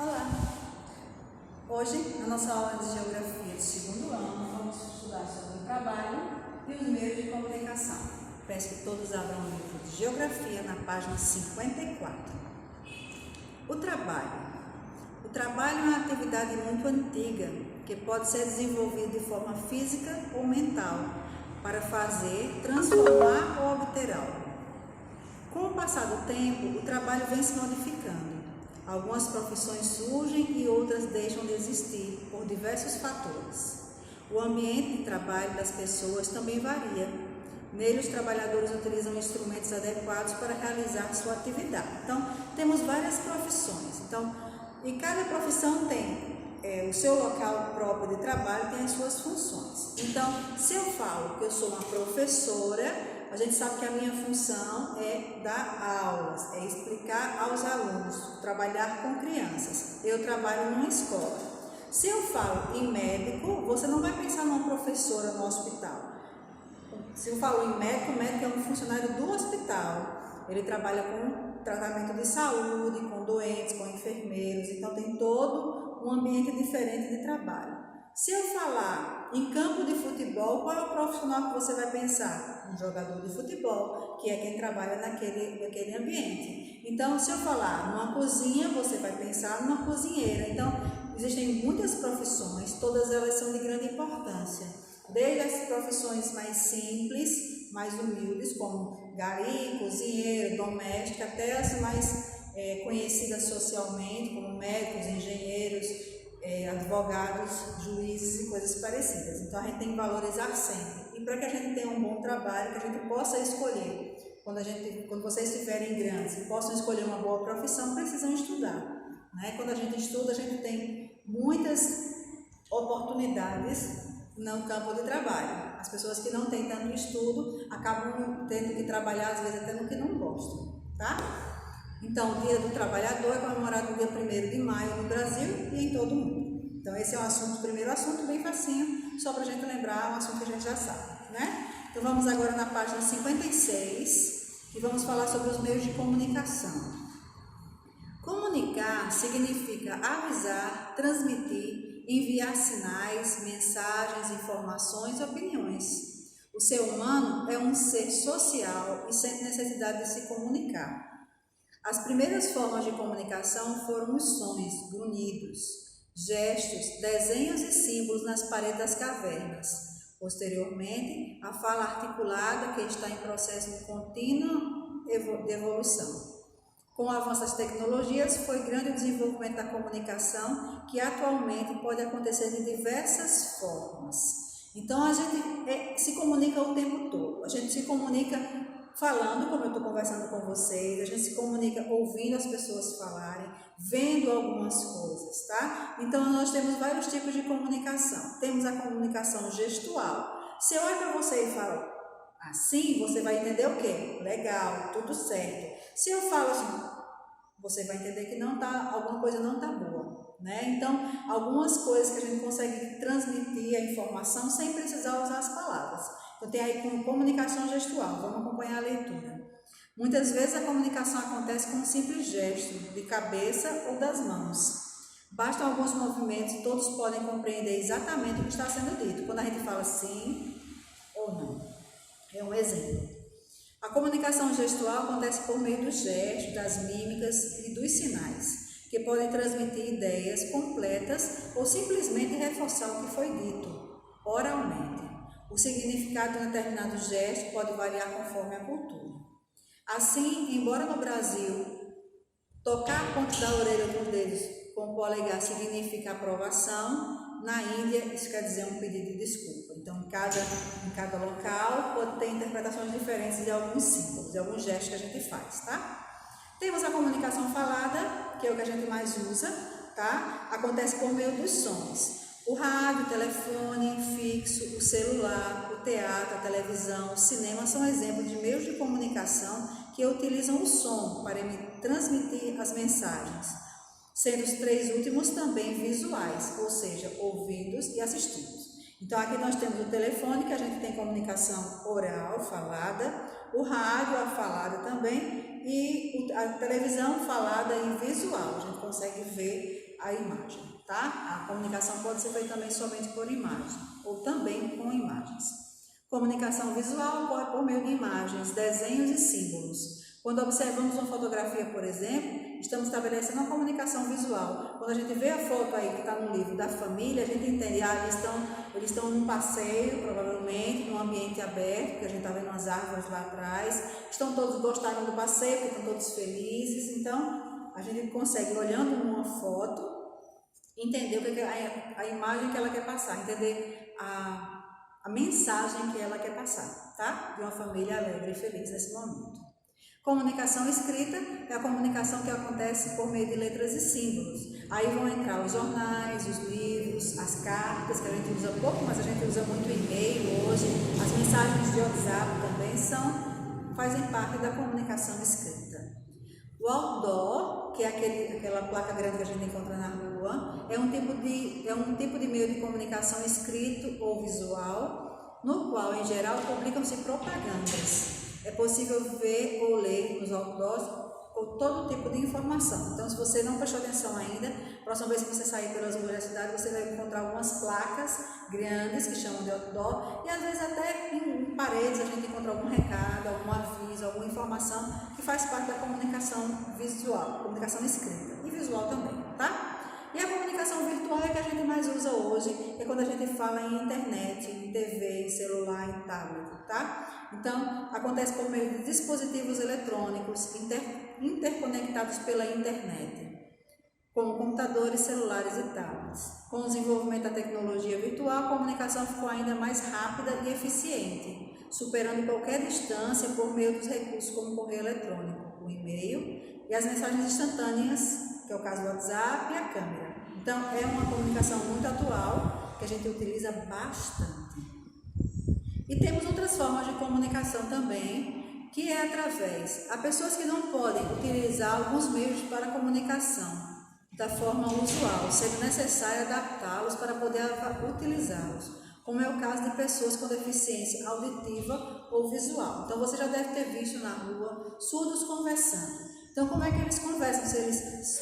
Olá! Hoje, na nossa aula de Geografia do segundo ano, vamos estudar sobre o trabalho e os meios de comunicação. Peço que todos abram o livro de Geografia na página 54. O trabalho. O trabalho é uma atividade muito antiga que pode ser desenvolvida de forma física ou mental para fazer, transformar ou obter algo. Com o passar do tempo, o trabalho vem se modificando. Algumas profissões surgem e outras deixam de existir por diversos fatores. O ambiente de trabalho das pessoas também varia. Nele, os trabalhadores utilizam instrumentos adequados para realizar sua atividade. Então, temos várias profissões. E cada profissão tem o seu local próprio de trabalho, tem as suas funções. Então, se eu falo que eu sou uma professora, a gente sabe que a minha função é dar aulas, é explicar aos alunos, trabalhar com crianças. Eu trabalho numa escola. Se eu falo em médico, você não vai pensar numa professora no hospital. Se eu falo em médico, o médico é um funcionário do hospital. Ele trabalha com tratamento de saúde, com doentes, com enfermeiros. Então, tem todo um ambiente diferente de trabalho. Se eu falar em campo de futebol, qual é o profissional que você vai pensar? Um jogador de futebol, que é quem trabalha naquele ambiente. Então, se eu falar numa cozinha, você vai pensar numa cozinheira. Então, existem muitas profissões, todas elas são de grande importância. Desde as profissões mais simples, mais humildes, como gari, cozinheiro, doméstica, até as mais conhecidas socialmente, como médicos, engenheiros, advogados, juízes e coisas parecidas. Então, a gente tem que valorizar sempre. E para que a gente tenha um bom trabalho, que a gente possa escolher, quando vocês estiverem grandes e possam escolher uma boa profissão, precisam estudar. Né? Quando a gente estuda, a gente tem muitas oportunidades no campo de trabalho. As pessoas que não têm tanto estudo acabam tendo que trabalhar, às vezes, até no que não gostam. Tá? Então, o Dia do Trabalhador é comemorado no dia 1º de maio no Brasil e em todo o mundo. Então, esse é o primeiro assunto, bem facinho, só para a gente lembrar, um assunto que a gente já sabe, né? Então, vamos agora na página 56 e vamos falar sobre os meios de comunicação. Comunicar significa avisar, transmitir, enviar sinais, mensagens, informações e opiniões. O ser humano é um ser social e sente necessidade de se comunicar. As primeiras formas de comunicação foram os sons, grunhidos, gestos, desenhos e símbolos nas paredes das cavernas. Posteriormente, a fala articulada, que está em processo de contínua evolução. Com o avanço das tecnologias, foi grande o desenvolvimento da comunicação, que atualmente pode acontecer de diversas formas. Então, a gente se comunica o tempo todo. A gente se comunica falando, como eu estou conversando com vocês, a gente se comunica ouvindo as pessoas falarem, vendo algumas coisas, tá? Então, nós temos vários tipos de comunicação. Temos a comunicação gestual. Se eu olho para você e falo assim, você vai entender o quê? Legal, tudo certo. Se eu falo assim, você vai entender que alguma coisa não está boa, né? Então, algumas coisas que a gente consegue transmitir a informação sem precisar usar as palavras. Então, tem aí com comunicação gestual. Vamos acompanhar a leitura. Muitas vezes a comunicação acontece com um simples gesto de cabeça ou das mãos. Bastam alguns movimentos e todos podem compreender exatamente o que está sendo dito. Quando a gente fala sim ou não. É um exemplo. A comunicação gestual acontece por meio dos gestos, das mímicas e dos sinais, que podem transmitir ideias completas ou simplesmente reforçar o que foi dito oralmente. O significado de um determinado gesto pode variar conforme a cultura. Assim, embora no Brasil, tocar a ponta da orelha com os dedos com o polegar significa aprovação, na Índia isso quer dizer um pedido de desculpa. Então, em cada local pode ter interpretações diferentes de alguns símbolos, de alguns gestos que a gente faz, tá? Temos a comunicação falada, que é o que a gente mais usa, tá? Acontece por meio dos sons. O rádio, o telefone fixo, o celular, o teatro, a televisão, o cinema são exemplos de meios de comunicação que utilizam o som para transmitir as mensagens, sendo os 3 últimos também visuais, ou seja, ouvidos e assistidos. Então, aqui nós temos o telefone, que a gente tem comunicação oral, falada, o rádio, a falada também, e a televisão falada e visual. A gente consegue ver a imagem, tá? A comunicação pode ser feita também somente por imagem, ou também com imagens. Comunicação visual ocorre por meio de imagens, desenhos e símbolos. Quando observamos uma fotografia, por exemplo, estamos estabelecendo uma comunicação visual. Quando a gente vê a foto aí que está no livro da família, a gente entende, eles estão num passeio, provavelmente, num ambiente aberto, porque a gente está vendo umas árvores lá atrás, gostaram do passeio, porque estão todos felizes. Então, a gente consegue, olhando numa foto, entender o que é a imagem que ela quer passar, entender a mensagem que ela quer passar, tá? De uma família alegre e feliz nesse momento. Comunicação escrita é a comunicação que acontece por meio de letras e símbolos. Aí vão entrar os jornais, os livros, as cartas, que a gente usa pouco, mas a gente usa muito e-mail hoje. As mensagens de WhatsApp também fazem parte da comunicação escrita. O outdoor, que é aquela placa grande que a gente encontra na rua, é um tipo de meio de comunicação escrito ou visual, no qual, em geral, publicam-se propagandas. É possível ver ou ler nos outdoors todo tipo de informação. Então, se você não prestou atenção ainda, próxima vez que você sair pelas ruas da cidade, você vai encontrar algumas placas grandes que chamam de outdoor, e às vezes até em paredes a gente encontra algum recado, algum aviso, alguma informação que faz parte da comunicação visual, comunicação escrita e visual também, tá? E a comunicação virtual é que a gente mais usa hoje, é quando a gente fala em internet, em TV, em celular, em tablet, tá? Então, acontece por meio de dispositivos eletrônicos interconectados pela internet, como computadores, celulares e tablets. Com o desenvolvimento da tecnologia virtual, a comunicação ficou ainda mais rápida e eficiente, superando qualquer distância por meio dos recursos como o correio eletrônico, o e-mail e as mensagens instantâneas, que é o caso do WhatsApp e a câmera. Então, é uma comunicação muito atual, que a gente utiliza bastante. E temos outras formas de comunicação também, que é através. Há pessoas que não podem utilizar alguns meios para comunicação da forma usual, sendo necessário adaptá-los para poder utilizá-los, como é o caso de pessoas com deficiência auditiva ou visual. Então, você já deve ter visto na rua surdos conversando. Então, como é que eles conversam?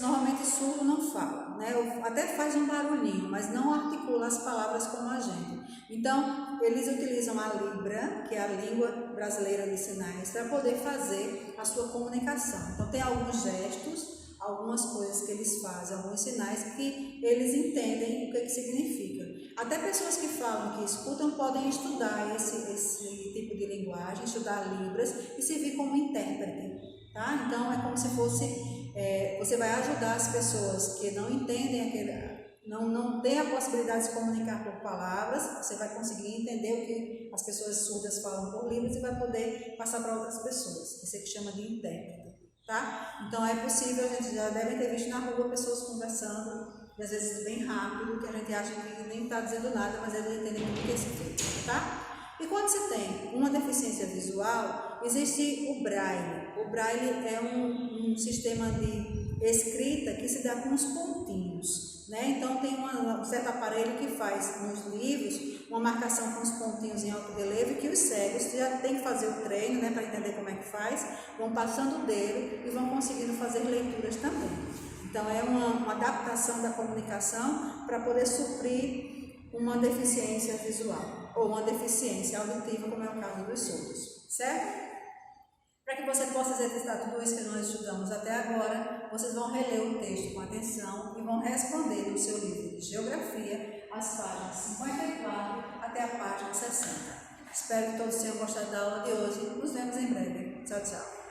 Normalmente surdo não fala, né? Até faz um barulhinho, mas não articula as palavras como a gente. Então, eles utilizam a Libra, que é a língua brasileira de sinais, para poder fazer a sua comunicação. Então, tem alguns gestos, algumas coisas que eles fazem, alguns sinais que eles entendem o que significa. Até pessoas que falam, que escutam, podem estudar esse tipo de linguagem, estudar Libras e servir como intérprete. Tá? Então, é como se fosse, você vai ajudar as pessoas que não entendem, não têm a possibilidade de se comunicar por palavras, você vai conseguir entender o que as pessoas surdas falam por Libras e vai poder passar para outras pessoas. Isso é que chama de intérprete. Tá? Então, é possível, a gente já deve ter visto na rua pessoas conversando, e às vezes bem rápido, que a gente acha que nem está dizendo nada, mas eles entendem o que é significa, tá? E quando se tem uma deficiência visual, existe o Braille. O Braille é um sistema de escrita que se dá com os pontinhos, né? Então, tem um certo aparelho que faz nos livros uma marcação com os pontinhos em alto relevo, que os cegos já tem que fazer o treino, né, para entender como é que faz, vão passando o dedo e vão conseguindo fazer leituras também. Então, é uma adaptação da comunicação para poder suprir uma deficiência visual ou uma deficiência auditiva, como é o caso dos surdos, certo? Para que você possa exercitar tudo isso que nós estudamos até agora, vocês vão reler o texto com atenção e vão responder no seu livro de Geografia as páginas 54 até a página 60. Espero que todos tenham gostado da aula de hoje. Nos vemos em breve. Tchau, tchau.